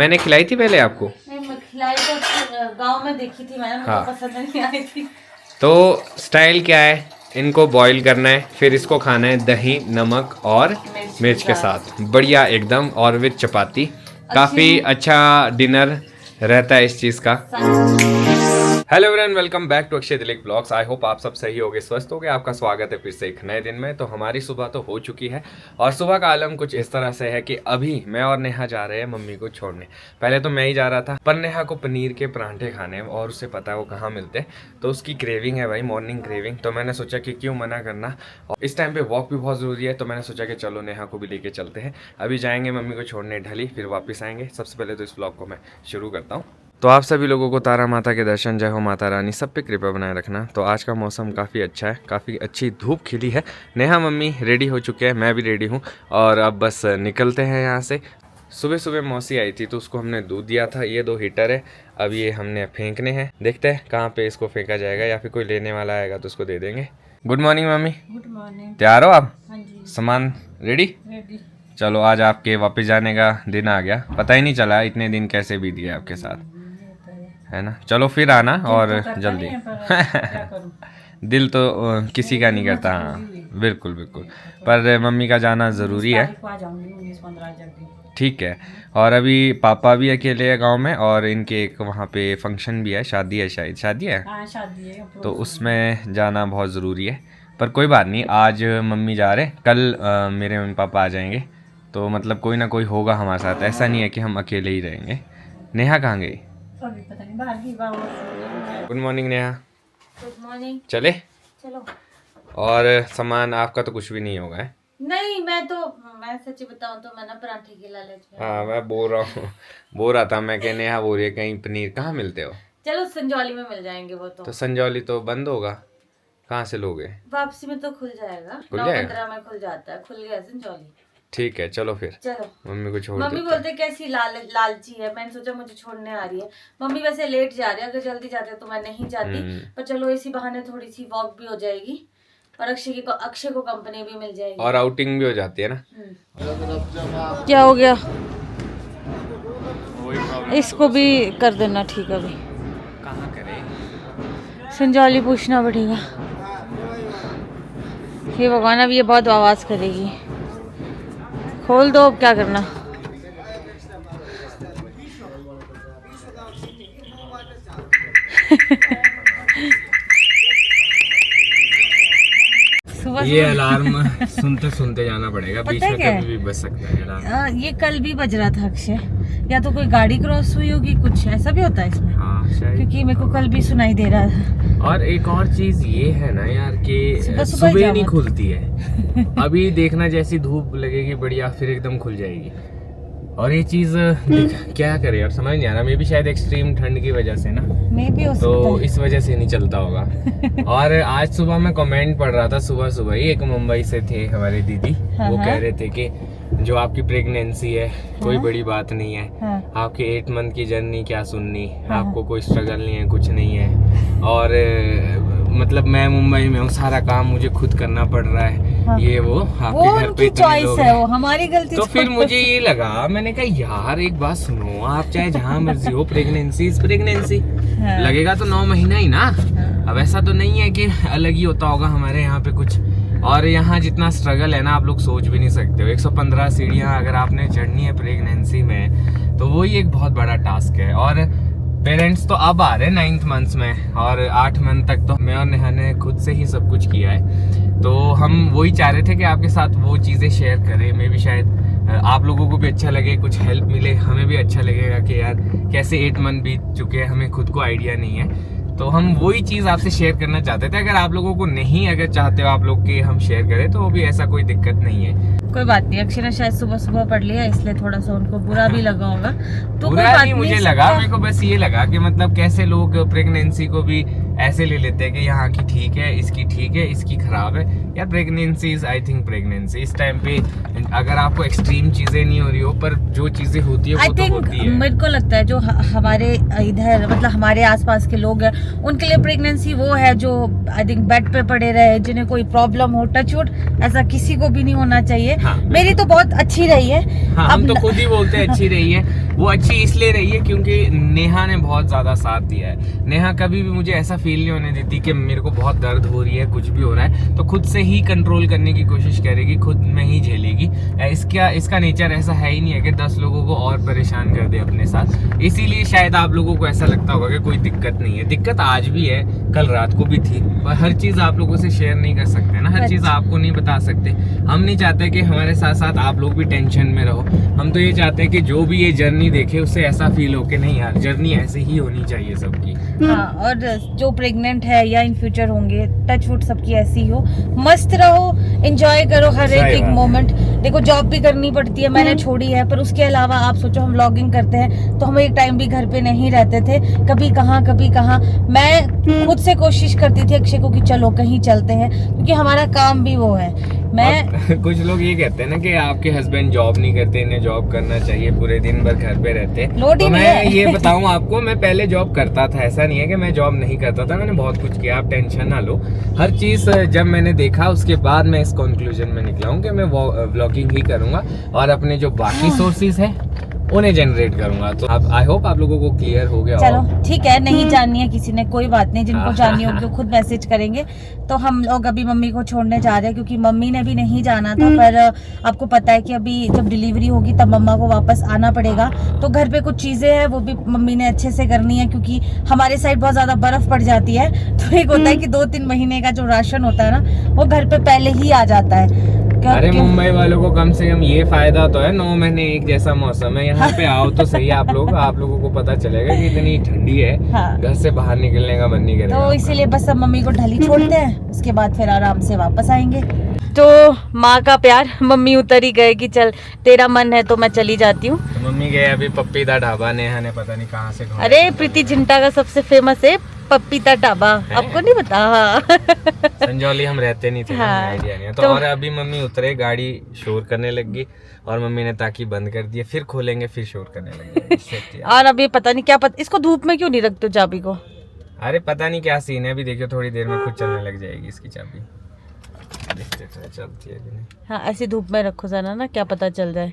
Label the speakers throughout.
Speaker 1: मैंने खिलाई थी पहले आपको?
Speaker 2: नहीं, मैं खिलाई तो गांव में देखी थी मैंने, मुझे पसंद नहीं आई थी।
Speaker 1: तो स्टाइल क्या है, इनको बॉईल करना है, फिर इसको खाना है दही, नमक और मिर्च के साथ, बढ़िया एकदम, और विद चपाती। काफ़ी अच्छा डिनर रहता है इस चीज़ का। Hello everyone, welcome back to Akshay Dilip vlogs. I hope आप सब सही होगे, स्वस्थ होगे। आपका स्वागत है फिर से एक नए दिन में। तो हमारी सुबह तो हो चुकी है और सुबह का आलम कुछ इस तरह से है कि अभी मैं और नेहा जा रहे हैं मम्मी को छोड़ने। पहले तो मैं ही जा रहा था, पर नेहा को पनीर के परांठे खाने हैं और उसे पता है वो कहाँ मिलते हैं, तो उसकी क्रेविंग है भाई, मॉर्निंग क्रेविंग। तो मैंने सोचा कि क्यों मना करना, और इस टाइम पे वॉक भी बहुत ज़रूरी है, तो मैंने सोचा कि चलो नेहा को भी लेके चलते हैं। अभी जाएंगे मम्मी को छोड़ने ढली, फिर वापस आएंगे। सबसे पहले तो इस ब्लॉग को मैं शुरू करता हूँ। तो आप सभी लोगों को तारा माता के दर्शन, जय हो माता रानी, सब पे कृपा बनाए रखना। तो आज का मौसम काफ़ी अच्छा है, काफ़ी अच्छी धूप खिली है। नेहा मम्मी रेडी हो चुके हैं, मैं भी रेडी हूँ और अब बस निकलते हैं यहाँ से। सुबह सुबह मौसी आई थी तो उसको हमने दूध दिया था। ये 2 हीटर है, अब ये हमने फेंकने हैं। देखते हैं कहाँ पे इसको फेंका जाएगा, या फिर कोई लेने वाला आएगा तो उसको दे देंगे। Good morning mummy.
Speaker 2: Good morning.
Speaker 1: तैयार हो आप?
Speaker 2: हाँ जी।
Speaker 1: सामान रेडी?
Speaker 2: रेडी।
Speaker 1: चलो, आज आपके वापस जाने का दिन आ गया, पता ही नहीं चला इतने दिन कैसे बीत गए आपके साथ, है ना। चलो फिर आना और जल्दी। दिल तो किसी का नहीं करता, हाँ बिल्कुल बिल्कुल, पर मम्मी का जाना ज़रूरी है। ठीक है। और अभी पापा भी अकेले हैं गांव में, और इनके एक वहाँ पे फंक्शन भी है, शादी है, शायद शादी है, तो उसमें जाना बहुत ज़रूरी है। पर कोई बात नहीं, आज मम्मी जा रहे, कल मेरे मम्मी पापा आ जाएंगे, तो मतलब कोई ना कोई होगा हमारे साथ, ऐसा नहीं है कि हम अकेले ही रहेंगे। नेहा कहाँ गई?
Speaker 2: अभी पता नहीं, बाहर की बात।
Speaker 1: Good morning Neha.
Speaker 2: Good morning.
Speaker 1: चले?
Speaker 2: चलो।
Speaker 1: और सामान आपका तो कुछ भी नहीं होगा है?
Speaker 2: नहीं, मैं सच्ची बताऊं तो मैं ना पराठे की लालच में।
Speaker 1: हाँ, मैं बोल रहा था मैं कि नेहा बोल रही है कहीं पनीर कहाँ मिलते हो।
Speaker 2: चलो, संजौली में मिल जाएंगे वो तो।
Speaker 1: संजौली तो बंद होगा, कहाँ से लोगे?
Speaker 2: वापसी में तो खुल जाएगा,
Speaker 1: खुल जाएगा?
Speaker 2: 9:15 में खुल जाता है, खुल गया संजौली।
Speaker 1: ठीक है, चलो फिर।
Speaker 2: चलो।
Speaker 1: मम्मी को छोड़
Speaker 2: मम्मी
Speaker 1: देते
Speaker 2: बोलते कैसी लालची है, मैंने सोचा मुझे छोड़ने आ रही है। मम्मी वैसे लेट जा रही है, अगर जल्दी जाते तो मैं नहीं जाती, पर चलो इसी बहाने थोड़ी सी वॉक भी हो जाएगी और अक्षय को कंपनी भी मिल जाएगी
Speaker 1: और आउटिंग भी हो जाती है ना।
Speaker 2: क्या हो गया? इसको भी कर देना ठीक। अभी
Speaker 1: कहाँ करें?
Speaker 2: संजौली पूछना पड़ेगा। ये भगवान, अब ये बहुत आवाज करेगी। खोल दो, अब क्या करना।
Speaker 1: ये अलार्म सुनते सुनते जाना पड़ेगा, बीच में कभी भी बज सकता है अलार्म।
Speaker 2: ये कल भी बज रहा था अक्षय, या तो कोई गाड़ी क्रॉस हुई होगी, कुछ ऐसा भी होता है इसमें।
Speaker 1: हाँ शायद, क्योंकि
Speaker 2: मेरे को कल भी सुनाई दे रहा था।
Speaker 1: और एक और चीज ये है ना यार कि सुबह नहीं खुलती है। अभी देखना, जैसी धूप लगेगी बढ़िया, फिर एकदम खुल जाएगी। और ये चीज क्या करे अब समझ नहीं आ रहा। मे भी शायद एक्सट्रीम ठंड की वजह से ना, तो इस वजह से नहीं चलता होगा। और आज सुबह मैं कमेंट पढ़ रहा था, सुबह सुबह ही, एक मुंबई से थे हमारे दीदी, वो कह रहे थे कि जो आपकी प्रेगनेंसी है कोई बड़ी बात नहीं है, आपके 8 मंथ की जर्नी क्या सुननी, आपको कोई स्ट्रगल नहीं है, कुछ नहीं है। और मतलब मैं मुंबई में हूँ, सारा काम मुझे खुद करना पड़ रहा है, ये वो आपके घर पे चॉइस है, वो हमारी गलती। तो फिर मुझे ये लगा, मैंने कहा यार एक बात सुनो, आप चाहे जहाँ मर्जी हो, प्रेगनेंसी लगेगा तो 9 महीना ही ना। अब ऐसा तो नहीं है कि अलग ही होता होगा हमारे यहाँ पे कुछ। और यहाँ जितना स्ट्रगल है ना, आप लोग सोच भी नहीं सकते हो। 115 सीढ़ियाँ अगर आपने चढ़नी है प्रेगनेंसी में, तो वही एक बहुत बड़ा टास्क है। और पेरेंट्स तो अब आ रहे हैं 9th मंथ में, और 8 मंथ तक तो मैं और नेहा ने खुद से ही सब कुछ किया है। तो हम वही चाह रहे थे कि आपके साथ वो चीज़ें शेयर करें, मे भी शायद आप लोगों को भी अच्छा लगे, कुछ हेल्प मिले, हमें भी अच्छा लगेगा कि यार कैसे 8 मंथ बीत चुके हैं, हमें खुद को आइडिया नहीं है। तो हम वही चीज़ आपसे शेयर करना चाहते थे। अगर आप लोगों को नहीं, अगर चाहते हो आप लोग कि हम शेयर करें, तो वो भी ऐसा कोई दिक्कत नहीं है। कोई बात नहीं, अक्षय ने शायद सुबह सुबह पढ़ लिया, इसलिए थोड़ा सा उनको बुरा भी लगा होगा। तो बुरा नहीं मुझे लगा, मेरे को बस ये लगा कि मतलब कैसे लोग प्रेगनेंसी को भी ऐसे ले लेते हैं कि यहाँ की ठीक है, इसकी ठीक है, इसकी खराब है। यार pregnancy is, I think pregnancy इस टाइम पे, अगर आपको एक्सट्रीम चीजें नहीं हो रही हो, पर जो चीजें होती है वो तो होती है। मेरे को लगता है जो हमारे इधर मतलब हमारे आसपास के लोग हैं, उनके लिए प्रेगनेंसी वो है जो आई थिंक बेड पे पड़े रहे, जिन्हें कोई प्रॉब्लम हो, टचवुड ऐसा किसी को भी नहीं होना चाहिए। हाँ, मेरी तो बहुत अच्छी रही है। हाँ, हम तो खुद ही बोलते हैं अच्छी रही है। वो अच्छी इसलिए रही है क्योंकि नेहा ने बहुत ज़्यादा साथ दिया है। नेहा कभी भी मुझे ऐसा फील नहीं होने देती कि मेरे को बहुत दर्द हो रही है, कुछ भी हो रहा है तो खुद से ही कंट्रोल करने की कोशिश करेगी, खुद में ही झेलेगी। इसका नेचर ऐसा है ही नहीं है कि 10 लोगों को और परेशान कर दे अपने साथ। इसीलिए शायद आप लोगों को ऐसा लगता होगा कि कोई दिक्कत नहीं है। दिक्कत आज भी है, कल रात को भी थी, पर हर चीज़ आप लोगों से शेयर नहीं कर सकते ना, हर चीज़ आपको नहीं बता सकते। हम नहीं चाहते कि हमारे साथ साथ आप लोग भी टेंशन में रहो। हम तो ये चाहते हैं कि जो भी ये जर्नी देखे उससे ऐसा फील हो कि नहीं यार, जर्नी ऐसे ही होनी चाहिए सबकी।
Speaker 2: हाँ, और जो प्रेग्नेंट है या इन फ्यूचर होंगे, टच वुड सबकी ऐसी हो, मस्त रहो, एंजॉय करो हर एक मोमेंट। देखो जॉब भी करनी पड़ती है, मैंने छोड़ी है, पर उसके अलावा आप सोचो हम व्लॉगिंग करते हैं तो हम एक टाइम भी घर पे नहीं रहते थे, कभी कहाँ। मैं खुद से कोशिश करती थी अक्षय को कि चलो कहीं चलते हैं, क्योंकि हमारा काम भी वो है। मैं
Speaker 1: कुछ लोग ये कहते हैं ना कि आपके हस्बैंड जॉब नहीं करते, इन्हें जॉब करना चाहिए, पूरे दिन भर घर पे रहते हैं। तो मैं ये बताऊं आपको, मैं पहले जॉब करता था, ऐसा नहीं है कि मैं जॉब नहीं करता था, मैंने बहुत कुछ किया, आप टेंशन ना लो। हर चीज़ जब मैंने देखा उसके बाद मैं इस कंक्लूजन में निकला हूं कि मैं व्लॉगिंग ही करूंगा और अपने जो बाकी सोर्सेज है उन्हें जनरेट करूंगा। तो अब आई होप आप लोगों को क्लियर हो गया।
Speaker 2: चलो ठीक है, नहीं जाननी है किसी ने, कोई बात नहीं, जिनको जाननी होगी वो खुद मैसेज करेंगे। तो हम लोग अभी मम्मी को छोड़ने जा रहे हैं, क्योंकि मम्मी ने भी नहीं जाना था, पर आपको पता है कि अभी जब डिलीवरी होगी तब मम्मा को वापस आना पड़ेगा। तो घर पे कुछ चीजें हैं वो भी मम्मी ने अच्छे से करनी है, क्योंकि हमारे साइड बहुत ज्यादा बर्फ पड़ जाती है। तो एक होता है कि 2-3 महीने का जो राशन होता है ना, वो घर पे पहले ही आ जाता है।
Speaker 1: अरे मुंबई वालों को कम से कम ये फायदा तो है, 9 महीने एक जैसा मौसम है। यहाँ पे आओ तो सही आप लोगों को पता चलेगा कि इतनी ठंडी है।
Speaker 2: हाँ।
Speaker 1: घर से बाहर निकलने का मन नहीं करेगा।
Speaker 2: तो इसीलिए बस अब मम्मी को ढली छोड़ते हैं, उसके बाद फिर आराम से वापस आएंगे। तो माँ का प्यार, मम्मी उतर ही गए कि चल तेरा मन है तो मैं चली जाती हूँ।
Speaker 1: तो मम्मी गए अभी पप्पीदा ढाबा, नेहा ने पता नहीं कहाँ से।
Speaker 2: अरे प्रीति जिंटा का सबसे फेमस है पपीता ढाबा, आपको नहीं पता?
Speaker 1: संजौली हम रहते नहीं थे,
Speaker 2: हाँ।
Speaker 1: आइडिया नहीं है। तो और अभी मम्मी उतरे, गाड़ी शोर करने लगी और मम्मी ने ताकि बंद कर दिया, फिर खोलेंगे फिर शोर करने लगे।
Speaker 2: और अभी पता नहीं क्या इसको धूप में क्यों नहीं रखते हो चाबी को?
Speaker 1: अरे पता नहीं क्या सीन है, अभी देखियो थोड़ी देर में खुद चलने लग जाएगी इसकी चाबी। देखते चलती है कि नहीं।
Speaker 2: हाँ, ऐसी धूप में रखो जाना ना, क्या पता चल जाए।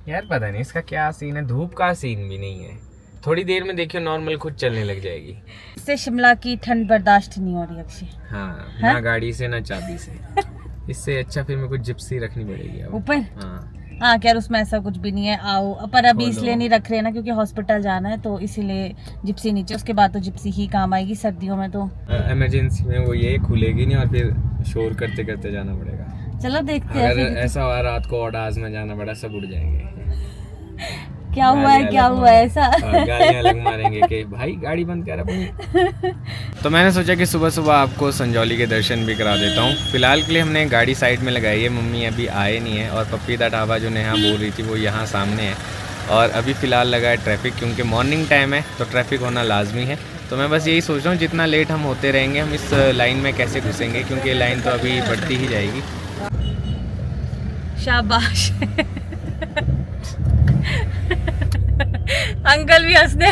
Speaker 1: यार पता नहीं इसका क्या सीन है, धूप का सीन भी नहीं है, थोड़ी देर में देखियो नॉर्मल खुद चलने लग जाएगी।
Speaker 2: इससे शिमला की ठंड बर्दाश्त नहीं हो रही अक्षय।
Speaker 1: हाँ, ना गाड़ी से ना चाबी से। इससे अच्छा फिर मेरे को जिप्सी रखनी पड़ेगी
Speaker 2: ऊपर। हाँ यार, उसमें ऐसा कुछ भी नहीं है, आओ। पर अभी इसलिए नहीं रख रहे ना क्योंकि हॉस्पिटल जाना है, तो इसीलिए जिप्सी नीचे, उसके बाद तो जिप्सी ही काम आएगी सर्दियों में। तो
Speaker 1: इमरजेंसी में वो ये खुलेगी नहीं और फिर शोर करते करते जाना पड़ेगा।
Speaker 2: चलो देखते हैं।
Speaker 1: अगर ऐसा हुआ रात को ऑर्डाज में जाना पड़ा, सब उड़ जाएंगे।
Speaker 2: क्या हुआ है ऐसा?
Speaker 1: गालियां अलग मारेंगे कि भाई गाड़ी बंद कर अपनी। तो मैंने सोचा कि सुबह सुबह आपको संजौली के दर्शन भी करा देता हूँ। फिलहाल के लिए हमने गाड़ी साइड में लगाई है, मम्मी अभी आए नहीं है, और पपीता ढाबा जो नेहा बोल रही थी वो यहाँ सामने है। और अभी फ़िलहाल लगा है ट्रैफिक, क्योंकि मॉर्निंग टाइम है तो ट्रैफिक होना लाजमी है। तो मैं बस यही सोच रहा हूँ जितना लेट हम होते रहेंगे हम इस लाइन में कैसे घुसेंगे, क्योंकि लाइन तो अभी बढ़ती ही जाएगी।
Speaker 2: शाबाश। अंकल भी हंसने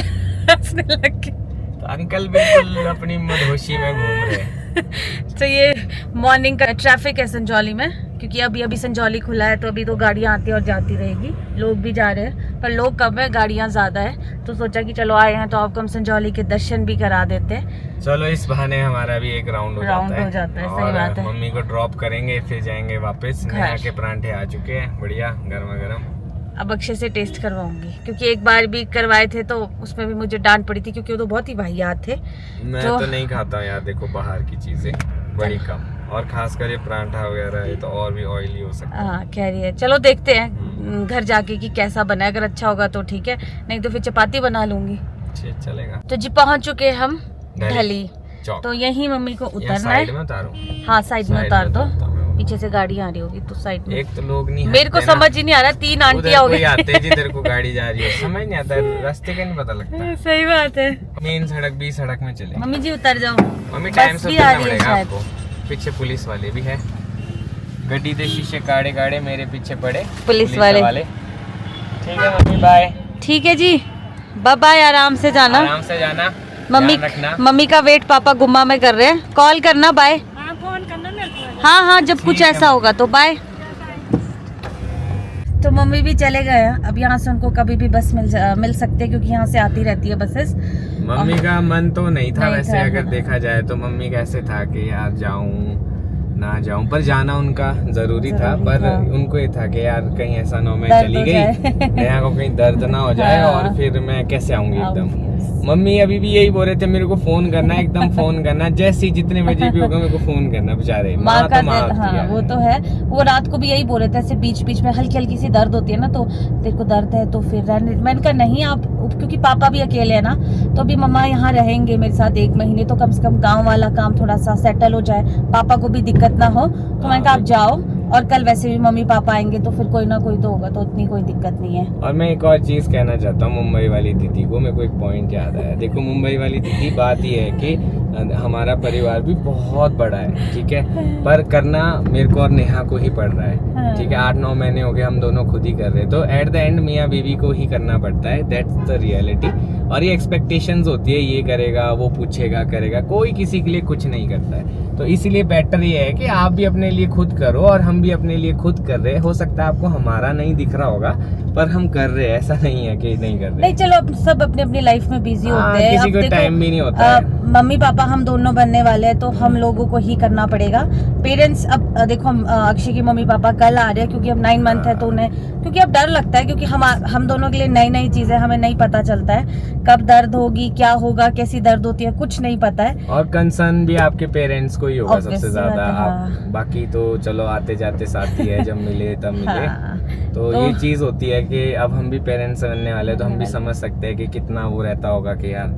Speaker 2: लग गए।
Speaker 1: तो अंकल बिल्कुल अपनी मदहोशी में घूम रहे हैं।
Speaker 2: तो ये मॉर्निंग का ट्रैफिक है संजौली में, क्योंकि अभी संजौली खुला है, तो अभी तो गाड़ियाँ आती और जाती रहेगी, लोग भी जा रहे हैं, पर लोग कम है, गाड़ियाँ ज़्यादा है। तो सोचा कि चलो आए हैं तो आपको हम संजौली के दर्शन भी करा देते हैं।
Speaker 1: चलो इस बहाने हमारा भी एक राउंड हो जाता है।
Speaker 2: सही बात है।
Speaker 1: मम्मी को ड्रॉप करेंगे फिर जाएंगे वापस। नेहा के परांठे आ चुके हैं, बढ़िया गर्मा गर्म।
Speaker 2: अब अक्षय से टेस्ट करवाऊंगी, क्योंकि एक बार भी करवाए थे तो उसमें भी मुझे डांट पड़ी थी, क्योंकि वो तो बहुत ही वाहियात थे।
Speaker 1: मैं तो नहीं खाता यार, देखो बाहर की चीजें बड़ी कम, और खासकर ये परांठा वगैरह ये तो और भी ऑयली हो सकता है।
Speaker 2: हाँ कह रही है, चलो देखते हैं घर जाके कि कैसा बना है, अगर अच्छा होगा तो ठीक है, नहीं तो फिर चपाती बना लूंगी।
Speaker 1: चलेगा।
Speaker 2: तो जी पहुंच चुके हम ढली, तो यहीं मम्मी को उतरना है।
Speaker 1: साइड में उतारूं?
Speaker 2: हाँ साइड में उतार दो, पीछे से गाड़ी आ रही होगी तो साइड में।
Speaker 1: एक तो लोग नहीं,
Speaker 2: मेरे को समझ ही नहीं आ रहा, 3 आंटियां हो गई
Speaker 1: आते जिधर को गाड़ी जा रही है, समझ नहीं आता, रास्ते का नहीं पता लगता।
Speaker 2: सही बात है।
Speaker 1: मेन सड़क भी सड़क में चले।
Speaker 2: मम्मी जी उतर जाओ,
Speaker 1: मम्मी टाइम से उतरना पड़ेगा आपको। पीछे पुलिस वाले भी है, गड्डी दे शीशे काड़े काड़े मेरे पीछे पड़े
Speaker 2: पुलिस वाले।
Speaker 1: ठीक है मम्मी, बाय। ठीक
Speaker 2: है जी, बाय बाय, आराम से जाना। मम्मी का वेट पापा गुम्मा में कर रहे हैं, कॉल करना, बाय। हाँ जब कुछ ऐसा होगा तो बाय। तो मम्मी भी चले गए हैं। अब यहाँ से उनको कभी भी बस मिल सकती है, क्योंकि यहाँ से आती रहती है बसेस।
Speaker 1: मम्मी का मन तो नहीं था वैसे, अगर
Speaker 2: हाँ।
Speaker 1: देखा जाए तो मम्मी कैसे था कि यार जाऊं ना जाऊं, पर जाना उनका जरूरी था। पर उनको ये था कि यार कहीं ऐसा ना हो मैं चली गई, नेहा को कहीं दर्द ना हो जाए और फिर मैं कैसे आऊंगी एकदम। मम्मी अभी भी यही बोल रहे थे मेरे को फोन करना, एकदम फोन करना, जैसे ही जितने बजे भी होगा मेरे को फोन करना। बेचारे माँ
Speaker 2: का
Speaker 1: तो माँ होती
Speaker 2: हाँ,
Speaker 1: है।
Speaker 2: वो तो है। वो रात को भी यही बोल रहे थे, ऐसे बीच बीच में हल्की हल्की सी दर्द होती है ना, तो तेरे को दर्द है तो फिर रहने। मैंने कहा नहीं आप, क्योंकि पापा भी अकेले है ना, तो अभी मम्मा यहाँ रहेंगे मेरे साथ 1 महीने, तो कम से कम गाँव वाला काम थोड़ा सा सेटल हो जाए, पापा को भी दिक्कत ना हो। तो मैंने कहा आप जाओ, और कल वैसे भी मम्मी पापा आएंगे तो फिर कोई ना कोई तो होगा, तो उतनी कोई दिक्कत नहीं है।
Speaker 1: और मैं एक और चीज कहना चाहता हूँ मुंबई वाली दीदी को, मेरे को एक पॉइंट याद आया। देखो मुंबई वाली दीदी, बात ये है कि हमारा परिवार भी बहुत बड़ा है, ठीक है, पर करना मेरे को और नेहा को ही पड़ रहा है, ठीक है। 8-9 महीने हो गए हम दोनों खुद ही कर रहे हैं, तो एट द एंड मियाँ बीवी को ही करना पड़ता है, दैट्स द रियलिटी। और ये एक्सपेक्टेशंस होती है, ये करेगा वो पूछेगा करेगा, कोई किसी के लिए कुछ नहीं करता है। तो इसीलिए बेटर ये है कि आप भी अपने लिए खुद करो और हम भी अपने लिए खुद कर रहे हैं। हो सकता है आपको हमारा नहीं दिख रहा होगा, पर हम कर रहे हैं, ऐसा नहीं है कि नहीं कर रहे।
Speaker 2: नहीं चलो, अब सब अपने अपनी लाइफ में बिजी होते हैं,
Speaker 1: किसी को टाइम भी नहीं होता है।
Speaker 2: मम्मी पापा हम दोनों बनने वाले हैं, तो हम लोगों को ही करना पड़ेगा। पेरेंट्स अब देखो, अक्षय के मम्मी पापा कल आ रहे हैं, क्योंकि अब 9 मंथ है, तो उन्हें क्योंकि अब डर लगता है, क्योंकि हम दोनों के लिए नई नई चीजें, हमें नहीं पता चलता है कब दर्द होगी, क्या होगा, कैसी दर्द होती है, कुछ नहीं पता है।
Speaker 1: और कंसर्न भी आपके पेरेंट्स को ही होगा सबसे ज्यादा।
Speaker 2: हाँ।
Speaker 1: बाकी तो चलो आते जाते साथी है, जब मिले तब मिले।
Speaker 2: हाँ।
Speaker 1: तो ये चीज होती है कि अब हम भी पेरेंट्स बनने वाले, तो हम भी समझ सकते हैं कि कितना वो रहता होगा कि यार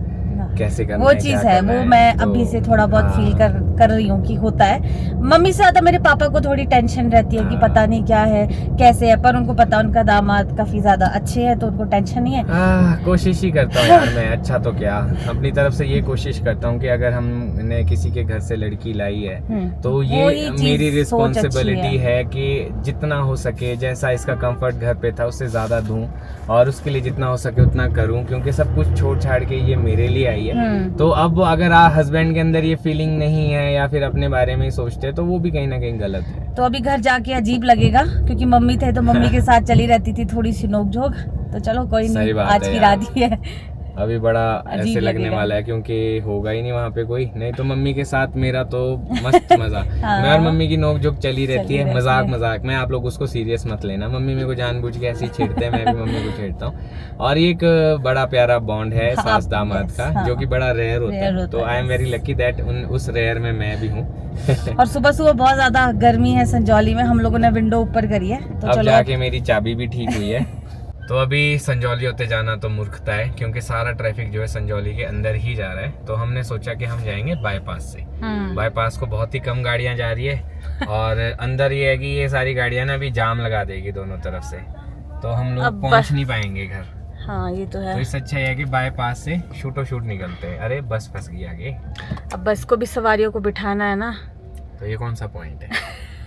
Speaker 1: कैसे करना
Speaker 2: वो
Speaker 1: है,
Speaker 2: चीज
Speaker 1: क्या
Speaker 2: है,
Speaker 1: करना
Speaker 2: वो
Speaker 1: है।
Speaker 2: मैं
Speaker 1: तो
Speaker 2: अभी से थोड़ा बहुत फील कर रही हूँ कि होता है। मम्मी से ज्यादा मेरे पापा को थोड़ी टेंशन रहती है कि पता नहीं क्या है कैसे है, पर उनको पता उनका दामाद काफी ज्यादा अच्छे है, तो उनको टेंशन नहीं है।
Speaker 1: कोशिश ही करता हूँ यार मैं, अच्छा तो क्या, अपनी तरफ से ये कोशिश करता हूँ कि अगर हमने किसी के घर से लड़की लाई है तो ये मेरी रिस्पॉन्सिबिलिटी है कि जितना हो सके, जैसा इसका कंफर्ट घर पे था उससे ज्यादा दूं, और उसके लिए जितना हो सके उतना करूं, क्योंकि सब कुछ छोड़ छाड़ के ये मेरे लिए आई है। तो अब अगर हस्बैंड के अंदर ये फीलिंग नहीं है या फिर अपने बारे में ही सोचते हैं, तो वो भी कहीं ना कहीं गलत है।
Speaker 2: तो अभी घर जाके अजीब लगेगा, क्योंकि मम्मी थे तो मम्मी के साथ चली रहती थी थोड़ी सी नोक-झोंक, तो चलो कोई नहीं, आज की रात ही है।
Speaker 1: अभी बड़ा ऐसे लगने वाला है, क्योंकि होगा ही नहीं वहाँ पे कोई, नहीं तो मम्मी के साथ मेरा तो मस्त मजा। मैं और मम्मी की नोक-झोंक चली रहती है, मजाक में। आप लोग उसको सीरियस मत लेना, मम्मी मेरे को जानबूझ के ऐसे ही छेड़ते हैं, मैं भी मम्मी को छेड़ता हूँ। और ये एक बड़ा प्यारा बॉन्ड है सास दामाद का, जो कि बड़ा रेयर होता है। तो I am very lucky that उस रेयर में मैं भी हूँ।
Speaker 2: और सुबह सुबह बहुत ज्यादा गर्मी है संजौली में, हम लोगों ने विंडो ऊपर करी है, तो
Speaker 1: अब
Speaker 2: चलो
Speaker 1: जाके मेरी चाबी भी ठीक हुई है। तो अभी संजौली होते जाना तो मूर्खता है, क्योंकि सारा ट्रैफिक जो है संजौली के अंदर ही जा रहा है। तो हमने सोचा कि हम जाएंगे बाईपास से। बाईपास को बहुत ही कम गाड़ियां जा रही है, और अंदर ये है कि ये सारी गाड़ियां ना अभी जाम लगा देगी दोनों तरफ से, तो हम लोग पहुंच नहीं पाएंगे घर।
Speaker 2: हाँ ये तो है।
Speaker 1: तो इससे अच्छा है कि बाईपास से शूट निकलते हैं। अरे बस फंस गई आगे।
Speaker 2: अब बस को भी सवारियों को बिठाना है ना,
Speaker 1: तो ये कौन सा पॉइंट है?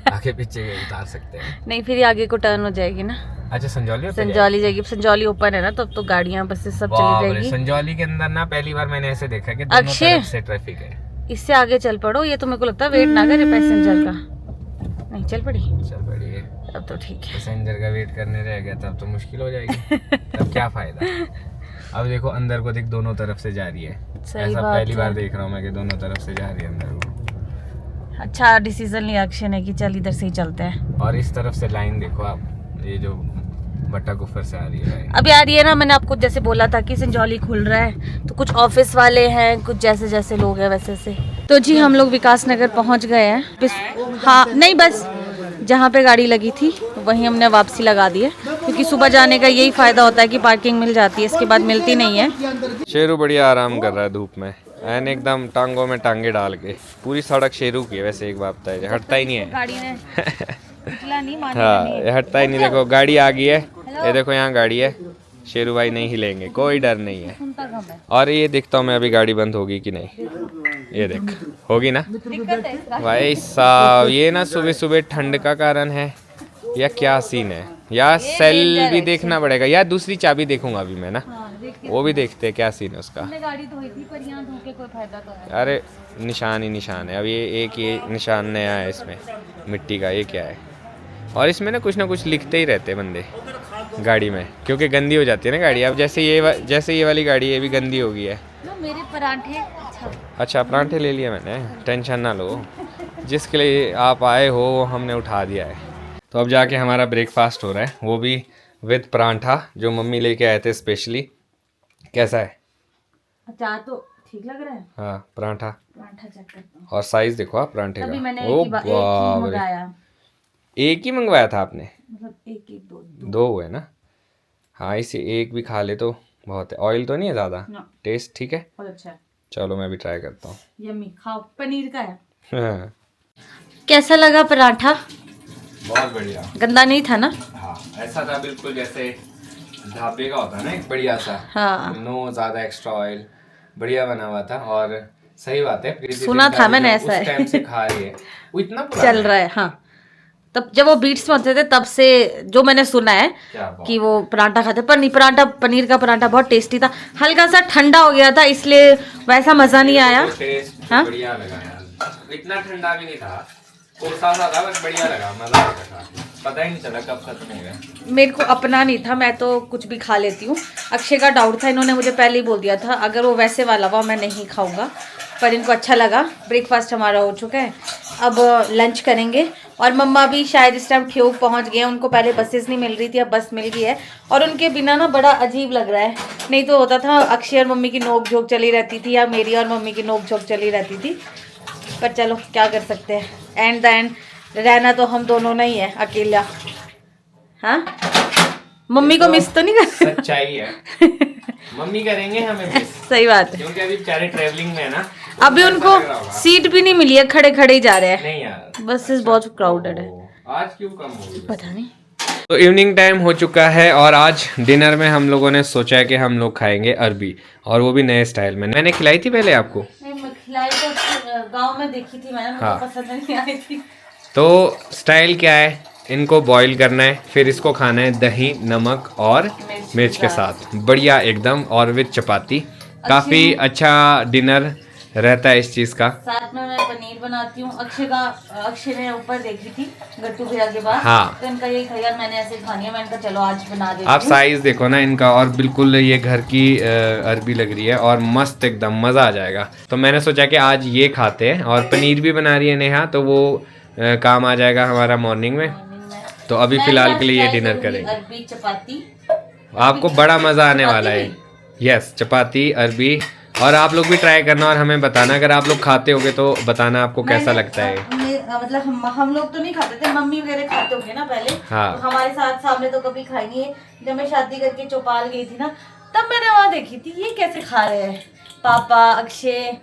Speaker 1: आगे पीछे उतार सकते हैं?
Speaker 2: नहीं, फिर आगे को टर्न हो जाएगी ना।
Speaker 1: अच्छा संजौली
Speaker 2: जाएगी, संजौली ओपन है ना, तो अब तो गाड़ियाँ बसेस सब चली जाएगी।
Speaker 1: संजौली के अंदर ना पहली बार मैंने ऐसे देखा कि दोनों तरफ से ट्रैफिक है।
Speaker 2: इससे आगे चल पड़ो, ये तो मेरे को लगता है वेट ना करे पैसेंजर का। नहीं चल पड़ी
Speaker 1: है,
Speaker 2: अब तो ठीक है।
Speaker 1: पैसेंजर का वेट करने रह गया तब तो मुश्किल हो जाएगी। तब क्या फायदा। अब देखो अंदर को देख, दोनों तरफ से जा रही है। ऐसा पहली बार देख रहा हूँ मैं कि दोनों तरफ से जा रही है अंदर को।
Speaker 2: अच्छा डिसीजन लिया अक्षय ने कि चल इधर से ही चलते हैं।
Speaker 1: और इस तरफ से लाइन देखो आप, ये जो बट्टा गुफर से आ रही है।
Speaker 2: अब यार ये ना, मैंने आपको जैसे बोला था कि संजौली खुल रहा है, तो कुछ ऑफिस वाले हैं, कुछ जैसे जैसे लोग हैं वैसे से। तो जी हम लोग विकास नगर पहुंच गए हैं। हाँ नहीं, बस जहाँ पे गाड़ी लगी थी वहीं हमने वापसी लगा दी है, क्योंकि सुबह जाने का यही फायदा होता है कि पार्किंग मिल जाती है, इसके बाद मिलती नहीं है।
Speaker 1: शेरू बढ़िया आराम कर रहा है धूप में, एन एकदम टांगों में टांगे डाल के। पूरी सड़क शेरू की है वैसे, एक बात है, हटता ही नहीं है।
Speaker 2: गाड़ी ने नहीं
Speaker 1: हाँ ये हटता ही नहीं। देखो गाड़ी आ गई है, ये देखो यहाँ गाड़ी है, शेरू भाई नहीं हिलेंगे, कोई डर नहीं है। और ये देखता हूँ मैं अभी गाड़ी बंद होगी कि नहीं, ये देख होगी ना भाई साहब। ये ना सुबह सुबह ठंड का कारण है या क्या सीन है, या सेल भी देखना पड़ेगा, या दूसरी चाबी देखूंगा अभी मैं ना, वो भी देखते हैं क्या सीन है उसका।
Speaker 2: गाड़ी धोई थी, पर यहाँ धो के कोई फायदा तो है।
Speaker 1: अरे निशान ही निशान है। अब ये एक ये निशान नया है इसमें मिट्टी का, ये क्या है। और इसमें ना कुछ लिखते ही रहते हैं बंदे। गाड़ी में, क्योंकि गंदी हो जाती है ना गाड़ी। अब जैसे ये वाली गाड़ी ये भी गंदी हो गई है।
Speaker 2: मेरे पराठे
Speaker 1: अच्छा पराठे ले लिए मैंने, टेंशन ना लो, जिसके लिए आप आए हो वो हमने उठा दिया है। तो अब जाके हमारा ब्रेकफास्ट हो रहा है, वो भी विद पराठा जो मम्मी लेके आए थे स्पेशली। कैसा है?
Speaker 2: अचार तो ठीक लग रहा है।
Speaker 1: हाँ पराठा
Speaker 2: चेक करता हूँ।
Speaker 1: और साइज देखो आप पराठे का।
Speaker 2: मैंने
Speaker 1: ओ
Speaker 2: एक ही मंगाया,
Speaker 1: एक ही मंगवाया था आपने?
Speaker 2: मतलब एक
Speaker 1: दो हुए ना? हाँ इसे एक भी खा ले तो बहुत है। ऑयल तो नहीं है ज़्यादा? टेस्ट ठीक है,
Speaker 2: बहुत अच्छा है।
Speaker 1: चलो मैं भी ट्राई करता हूँ।
Speaker 2: यम्मी, खाओ, पनीर का है।
Speaker 1: हाँ।
Speaker 2: कैसा लगा पराठा?
Speaker 1: बहुत बढ़िया।
Speaker 2: गंदा नहीं था ना?
Speaker 1: हाँ ऐसा था बिल्कुल जैसे ढाबे का होता है ना, एक बढ़िया सा।
Speaker 2: हाँ।
Speaker 1: नो ज़्यादा एक्स्ट्रा ऑयल, बढ़िया बना हुआ था। और सही बात है,
Speaker 2: सुना था मैंने ऐसा है।
Speaker 1: उस टाइम से खा रही है, वो इतना
Speaker 2: चल रहा है। हाँ तब जब वो बीट्स में होते थे तब से जो मैंने सुना है कि वो पराठा खाते, पर नहीं, पराठा, पनीर का पराठा बहुत टेस्टी था। हल्का सा ठंडा हो गया था इसलिए वैसा मजा नहीं आया।
Speaker 1: हाँ बढ़िया लगा यार, इतना ठंडा भी नहीं था, कोसा सा था, बस बढ़िया लगा, मजा आ गया था, पता ही नहीं चला कब खत्म हो गया। मेरे को अपना नहीं था, मैं तो कुछ भी खा लेती हूँ। अक्षय का डाउट था, इन्होंने मुझे पहले ही बोल दिया था अगर वो वैसे वाला हुआ मैं नहीं खाऊंगा, पर इनको अच्छा लगा। ब्रेकफास्ट हमारा हो चुका है, अब लंच करेंगे। और मम्मा भी शायद इस टाइम ठियोग पहुँच गए हैं, उनको पहले बसेस नहीं मिल रही थी, अब बस मिल गई है। और उनके बिना ना बड़ा अजीब लग रहा है, नहीं तो होता था अक्षय और मम्मी की नोक झोंक चली रहती थी, या मेरी और मम्मी की नोक झोंक चली रहती थी। पर चलो क्या कर सकते हैं, एंड द एंड रहना तो हम दोनों नहीं है अकेला। हाँ मम्मी को मिस तो नहीं कर, सच्चाई है मम्मी करेंगे हमें मिस।
Speaker 2: सही बात है,
Speaker 1: क्योंकि अभी बेचारे ट्रैवलिंग में है ना,
Speaker 2: अभी उनको सीट भी नहीं मिली है, खड़े खड़े ही जा रहे हैं।
Speaker 1: नहीं यार
Speaker 2: बसेस बहुत क्राउडेड है,
Speaker 1: आज क्यों कम हो गई
Speaker 2: पता नहीं।
Speaker 1: तो इवनिंग टाइम हो चुका है और आज डिनर में हम लोगों ने सोचा है कि हम लोग खाएंगे अरबी, और वो भी नए स्टाइल में। मैंने खिलाई थी पहले आपको?
Speaker 2: नहीं मैं खिलाई तो गांव में देखी थी मैंने, मुझे पसंद नहीं आई थी।
Speaker 1: तो स्टाइल क्या है, इनको बॉईल करना है, फिर इसको खाना है दही, नमक और मिर्च के साथ, बढ़िया एकदम, और विद चपाती। काफ़ी अच्छा डिनर रहता है इस चीज़ का। साथ में मैं पनीर बनाती हूँ। अक्षय ने ऊपर देखी थी गट्टू भैया के बाद, हाँ, तो इनका यही था यार मैंने ऐसे खानी है, मैंने कहा चलो आज बना देती हूँ। आप साइज देखो ना इनका, और बिल्कुल ये घर की अरबी लग रही है और मस्त एकदम, मज़ा आ जाएगा। तो मैंने सोचा कि आज ये खाते हैं, और पनीर भी बना रही है नेहा, तो वो काम आ जाएगा हमारा मॉर्निंग में। तो अभी फिलहाल के लिए ये डिनर करेंगे। अरबी चपाती, आपको बड़ा मज़ा आने वाला है। यस चपाती अरबी, और आप लोग भी ट्राई करना और हमें बताना, अगर आप लोग खाते होगे तो बताना आपको कैसा लगता है। मतलब हम लोग तो नहीं खाते थे, मम्मी वगैरह खाते होंगे ना पहले, हाँ, तो हमारे साथ सामने तो कभी खाई नहीं है। जब मैं शादी करके चौपाल गई थी ना, तब मैंने वहाँ देखी थी ये कैसे खा रहे हैं, पापा, अक्षय,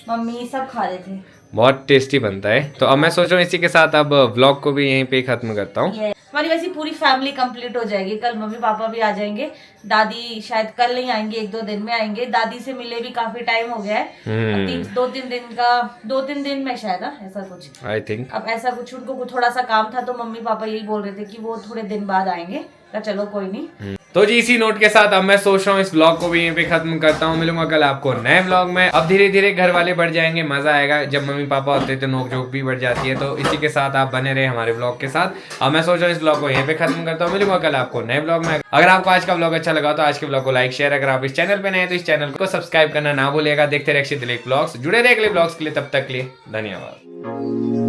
Speaker 1: मम्मी सब खा रहे थे। बहुत टेस्टी बनता है। तो अब मैं सोच रहा हूँ इसी के साथ अब व्लॉग को भी यहीं पे खत्म करता हूँ। हमारी वैसे पूरी फैमिली कंप्लीट हो जाएगी, कल मम्मी पापा भी आ जाएंगे, दादी शायद कल नहीं आएंगे, 1-2 दिन में आएंगे। दादी से मिले भी काफी टाइम हो गया है, 2-3 दिन में शायद, ऐसा कुछ आई थिंक। अब ऐसा कुछ उनको थोड़ा सा काम था, तो मम्मी पापा यही बोल रहे थे कि वो थोड़े दिन बाद आएंगे, तो चलो कोई नहीं। तो जी इसी नोट के साथ अब मैं सोच रहा हूँ इस ब्लॉग को भी यहीं पे खत्म करता हूँ। मिलूंगा कल आपको नए ब्लॉग में। अब धीरे धीरे घर वाले बढ़ जाएंगे, मजा आएगा। जब मम्मी पापा होते थे नोक झोंक भी बढ़ जाती है। तो इसी के साथ आप बने रहे हमारे ब्लॉग के साथ। अब मैं सोच रहा हूँ इस ब्लॉग को यहीं पे खत्म करता हूँ। मिलूंगा कल आपको नए ब्लॉग में। अगर आपको आज का ब्लॉग अच्छा लगा तो आज के ब्लॉग को लाइक शेयर, अगर आप इस चैनल पे नए हैं तो इस चैनल को सब्सक्राइब करना ना भूलिएगा। देखते रहिए अक्षय दिलीप ब्लॉग्स, जुड़े रहे अगले ब्लॉग्स के लिए। तब तक के लिए धन्यवाद।